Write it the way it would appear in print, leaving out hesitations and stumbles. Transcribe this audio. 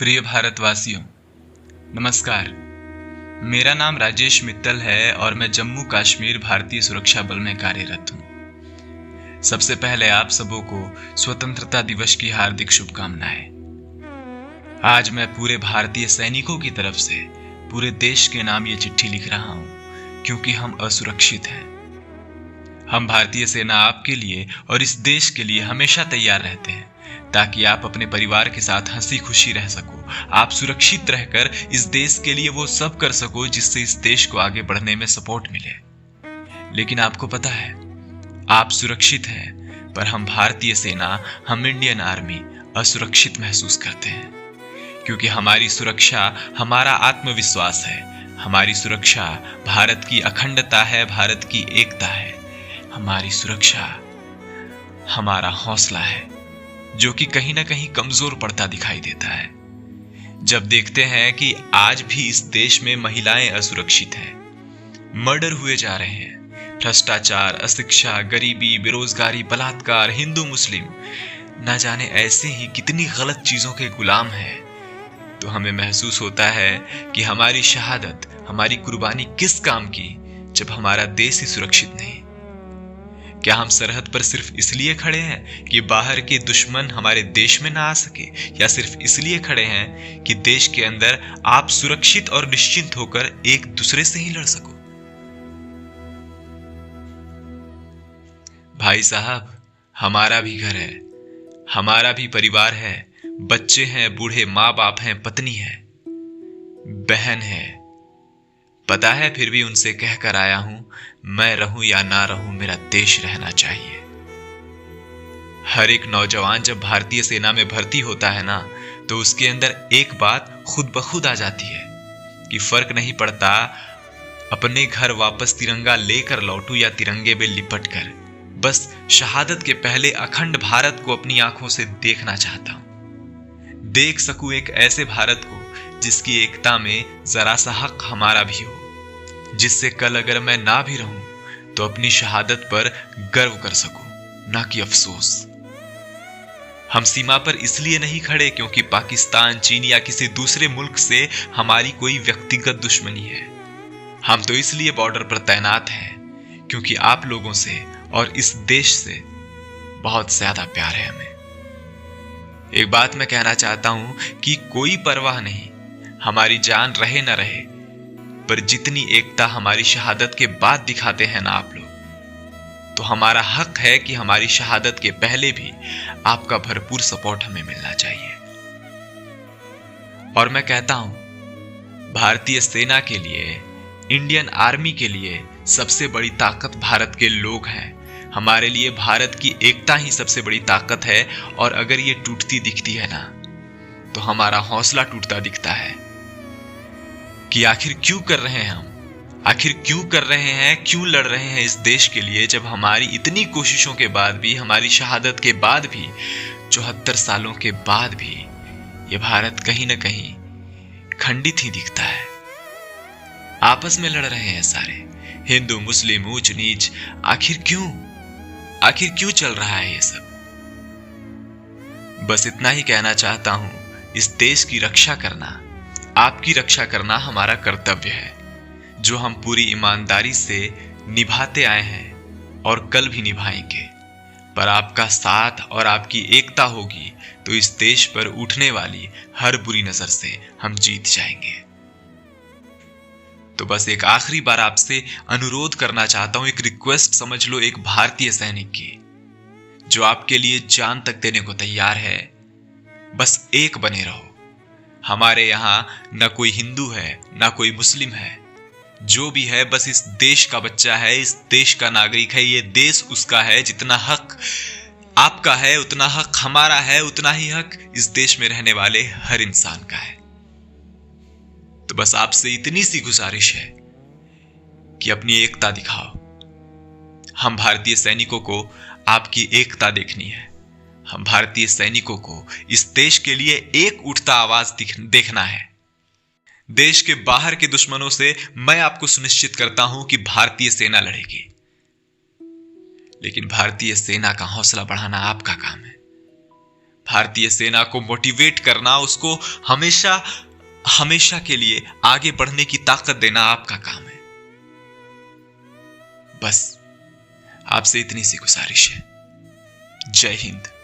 प्रिय भारतवासियों, नमस्कार। मेरा नाम राजेश मित्तल है और मैं जम्मू कश्मीर भारतीय सुरक्षा बल में कार्यरत हूं। सबसे पहले आप सबों को स्वतंत्रता दिवस की हार्दिक शुभकामनाएं। आज मैं पूरे भारतीय सैनिकों की तरफ से पूरे देश के नाम ये चिट्ठी लिख रहा हूं क्योंकि हम असुरक्षित हैं। हम भारतीय सेना आपके लिए और इस देश के लिए हमेशा तैयार रहते हैं ताकि आप अपने परिवार के साथ हंसी खुशी रह सको, आप सुरक्षित रहकर इस देश के लिए वो सब कर सको जिससे इस देश को आगे बढ़ने में सपोर्ट मिले। लेकिन आपको पता है, आप सुरक्षित हैं, पर हम भारतीय सेना, हम इंडियन आर्मी असुरक्षित महसूस करते हैं क्योंकि हमारी सुरक्षा हमारा आत्मविश्वास है, हमारी सुरक्षा भारत की अखंडता है, भारत की एकता है, हमारी सुरक्षा हमारा हौसला है जो कि कहीं ना कहीं कमजोर पड़ता दिखाई देता है जब देखते हैं कि आज भी इस देश में महिलाएं असुरक्षित हैं, मर्डर हुए जा रहे हैं, भ्रष्टाचार, अशिक्षा, गरीबी, बेरोजगारी, बलात्कार, हिंदू मुस्लिम ना जाने ऐसे ही कितनी गलत चीजों के गुलाम हैं। तो हमें महसूस होता है कि हमारी शहादत, हमारी कुर्बानी किस काम की जब हमारा देश ही सुरक्षित नहीं। क्या हम सरहद पर सिर्फ इसलिए खड़े हैं कि बाहर के दुश्मन हमारे देश में ना आ सके, या सिर्फ इसलिए खड़े हैं कि देश के अंदर आप सुरक्षित और निश्चिंत होकर एक दूसरे से ही लड़ सको? भाई साहब, हमारा भी घर है, हमारा भी परिवार है, बच्चे हैं, बूढ़े माँ बाप हैं, पत्नी है, बहन है। पता है, फिर भी उनसे कहकर आया हूं, मैं रहूं या ना रहूं, मेरा देश रहना चाहिए। हर एक नौजवान जब भारतीय सेना में भर्ती होता है ना, तो उसके अंदर एक बात खुद ब खुद आ जाती है कि फर्क नहीं पड़ता अपने घर वापस तिरंगा लेकर लौटूं या तिरंगे में लिपट कर, बस शहादत के पहले अखंड भारत को अपनी आंखों से देखना चाहता हूं। देख सकूं एक ऐसे भारत को जिसकी एकता में जरा सा हक हमारा भी हो, जिससे कल अगर मैं ना भी रहूं तो अपनी शहादत पर गर्व कर सकूं, ना कि अफसोस। हम सीमा पर इसलिए नहीं खड़े क्योंकि पाकिस्तान, चीन या किसी दूसरे मुल्क से हमारी कोई व्यक्तिगत दुश्मनी है। हम तो इसलिए बॉर्डर पर तैनात हैं क्योंकि आप लोगों से और इस देश से बहुत ज्यादा प्यार है हमें। एक बात मैं कहना चाहता हूं कि कोई परवाह नहीं हमारी जान रहे न रहे, पर जितनी एकता हमारी शहादत के बाद दिखाते हैं ना आप लोग, तो हमारा हक है कि हमारी शहादत के पहले भी आपका भरपूर सपोर्ट हमें मिलना चाहिए। और मैं कहता हूं, भारतीय सेना के लिए, इंडियन आर्मी के लिए सबसे बड़ी ताकत भारत के लोग हैं। हमारे लिए भारत की एकता ही सबसे बड़ी ताकत है, और अगर ये टूटती दिखती है ना, तो हमारा हौसला टूटता दिखता है कि आखिर क्यों कर रहे हैं हम, आखिर क्यों कर रहे हैं, क्यों लड़ रहे हैं इस देश के लिए, जब हमारी इतनी कोशिशों के बाद भी, हमारी शहादत के बाद भी, 74 सालों के बाद भी ये भारत कहीं ना कहीं खंडित ही दिखता है। आपस में लड़ रहे हैं सारे, हिंदू मुस्लिम, ऊंच नीच। आखिर क्यों चल रहा है ये सब? बस इतना ही कहना चाहता हूं, इस देश की रक्षा करना, आपकी रक्षा करना हमारा कर्तव्य है, जो हम पूरी ईमानदारी से निभाते आए हैं और कल भी निभाएंगे। पर आपका साथ और आपकी एकता होगी तो इस देश पर उठने वाली हर बुरी नजर से हम जीत जाएंगे। तो बस एक आखिरी बार आपसे अनुरोध करना चाहता हूं, एक रिक्वेस्ट समझ लो, एक भारतीय सैनिक की जो आपके लिए जान तक देने को तैयार है। बस एक बने रहो। हमारे यहां ना कोई हिंदू है, ना कोई मुस्लिम है, जो भी है बस इस देश का बच्चा है, इस देश का नागरिक है। ये देश उसका है। जितना हक आपका है उतना हक हमारा है, उतना ही हक इस देश में रहने वाले हर इंसान का है। तो बस आपसे इतनी सी गुजारिश है कि अपनी एकता दिखाओ। हम भारतीय सैनिकों को आपकी एकता देखनी है। हम भारतीय सैनिकों को इस देश के लिए एक उठता आवाज देखना है। देश के बाहर के दुश्मनों से मैं आपको सुनिश्चित करता हूं कि भारतीय सेना लड़ेगी, लेकिन भारतीय सेना का हौसला बढ़ाना आपका काम है। भारतीय सेना को मोटिवेट करना, उसको हमेशा हमेशा के लिए आगे बढ़ने की ताकत देना आपका काम है। बस आपसे इतनी सी गुजारिश है। जय हिंद।